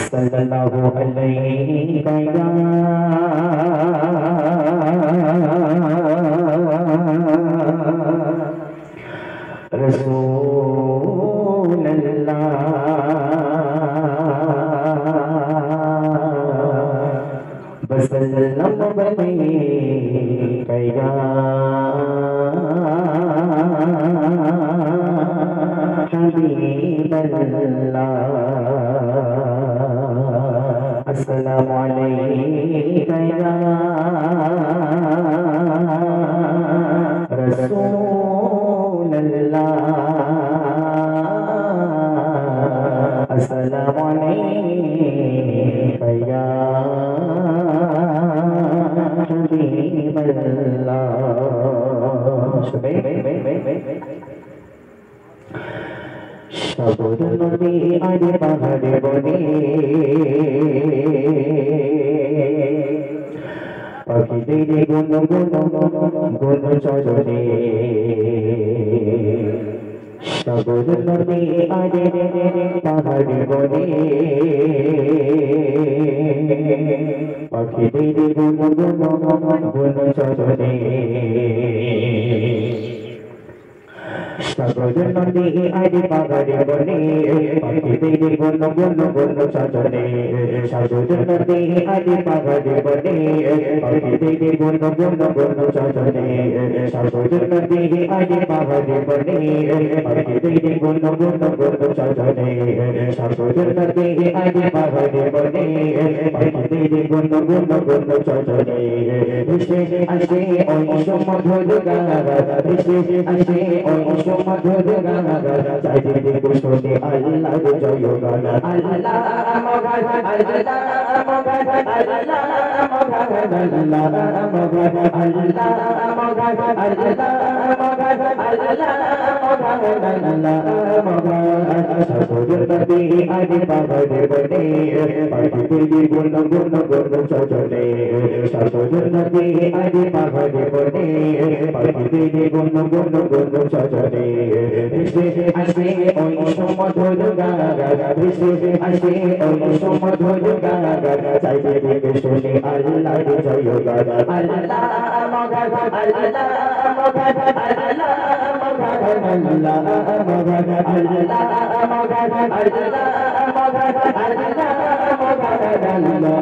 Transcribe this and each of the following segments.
सल्लल्लाहु अलैहि या रसूल अल्लाह वसल्लम अलैका या हबीब अल्लाह अस्सलामु अलैका या रसूल अल्लाह अस्सलामु अलैका या हबीब अल्लाह। সাগর নদী আর পাহাড়ে বনে পাখিদের গুন গুন গুন চরণে সাগর নদী আর পাহাড়ে বনে পাখিদের গুন গুন গুন চরণে সাগর নদী আর পাহাড়ে বনে পাখিদের গুন গুন গুন চরণে সাগর নদী আর পাহাড়ে বনে পাখিদের গুন গুন গুন চরণে সাগর নদী আর পাহাড়ে বনে পাখিদের গুন গুন গুন চরণে সাগর নদী আর পাহাড়ে বনে পাখিদের গুন গুন গুন চরণে ভেসে আসে ওই সমুদ্র গঙ্গা ভেসে আসে ওই সমুদ্র গঙ্গা চারিদিকে শুনে আল্লাহর জয়গান আল্লাহ মগান আল্লাহ মগান আল্লাহ মগান আল্লাহ মগান আল্লাহ মগান আল্লাহ মগান আল্লাহ মগান আল্লাহ মগান সাগর নদী আর পাহাড়ে বনে পাখিদের গুন গুন গুন চরণে সাগর নদী আর পাহাড়ে বনে পাখিদের গুন গুন গুন চরণে ভেসে আসে ওই সমুদ্র গঙ্গা ভেসে আসে ওই সমুদ্র গঙ্গা চারিদিকে শুনে আল্লাহর জয়গান আল্লাহ মগান আল্লাহ মগান আল্লাহ মগান আল্লাহ মগান আল্লাহ মগান আল্লাহ মগান আল্লাহ মগান আল্লাহ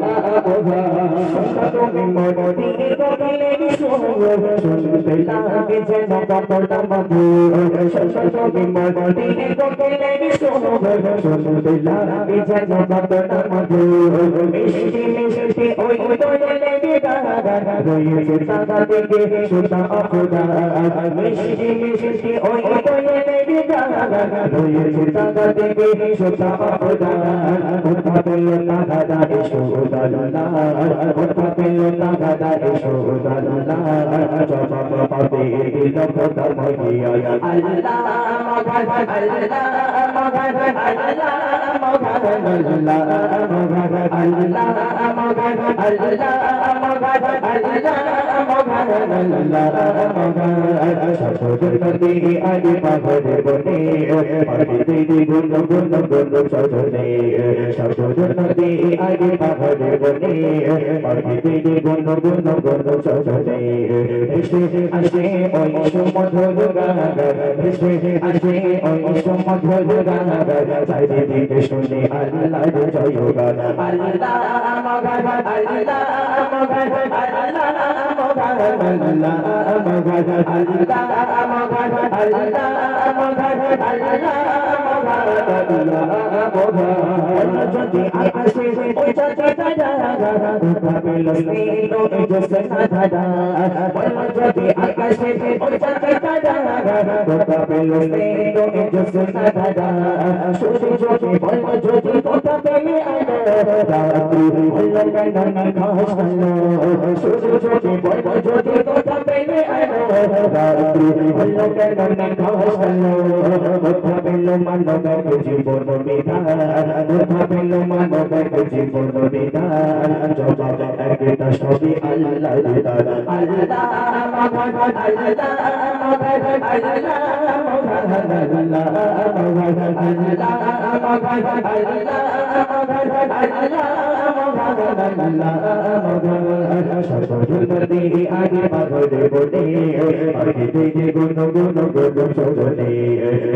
মগান তুমি মনটি কোকিলে শুনতে লাগে যেন কতটা মধুর তুমি মনটি কোকিলে শুনতে লাগে যেন কতটা মধুর মিষ্টি মিষ্টি ওই কোয়েলের গান রয়েছে তারা দিকে সুতা অপরা মিষ্টি মিষ্টি ওই কোয়েলের গান রয়েছে তারা দিকে সুতা অপরা কোথা পেল না দাদা সুদাল্লাহ কোথা পেল না দাদা সুদাল্লাহ জবাব পাবে দিল কথা মহিয়া আল্লাহ মগান আল্লাহ মগান আল্লাহ মগান আল্লাহ মগান আল্লাহ মগান আল্লাহ মগান আল্লাহ মগান আল্লাহ মগান সাগর নদী আর পাহাড়ে বনে পাখিদের গুন গুন গুন চরণে সাগর নদী আর পাহাড়ে বনে পাখিদের গুন গুন গুন চরণে ভেসে আসে ওই সমুদ্র গঙ্গা ভেসে আসে ওই সমুদ্র গঙ্গা চারিদিকে শুনে আল্লাহর জয়গান আল্লাহ মগান আল্লাহ মগান আল্লাহ মগান আল্লাহ মগান আল্লাহ মগান আল্লাহ মগান আল্লাহ মগান আল্লাহ মগান যদি আকাশে ওই চাচা জাগা কোথা পেল স্নেহ জোসে সাদা যদি আকাশে ওই চাচা জাগা কোথা পেল স্নেহ জোসে সাদা শুধু যদি বল যদি কোথা পেলে আলো রাত্রি বলল কেন না ঘাস হলো শুধু যদি বল যদি কোথা পেলে আলো রাত্রি বলল কেন না ঘাস হলো কোথা পেল মানবের জীবন বিধান কোথা পেল মানবের জীবন বিধান জবাব একটা সবই আল্লাহ আগে পাগলে বলে আগে দেখে গুণ গুণ গুণ সজনে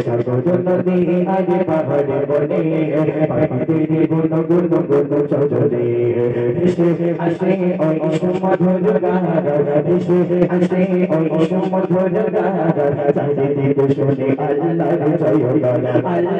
সর্বজন দিয়ে আগে পাগলে বলে আগে দেখে গুণ গুণ গুণ সজনে এসে আসে ওই সুমধুর গান এসে আসে ওই সুমধুর গান চাইতে দিতে শুনে আল্লাহ জয় গান আল্লাহ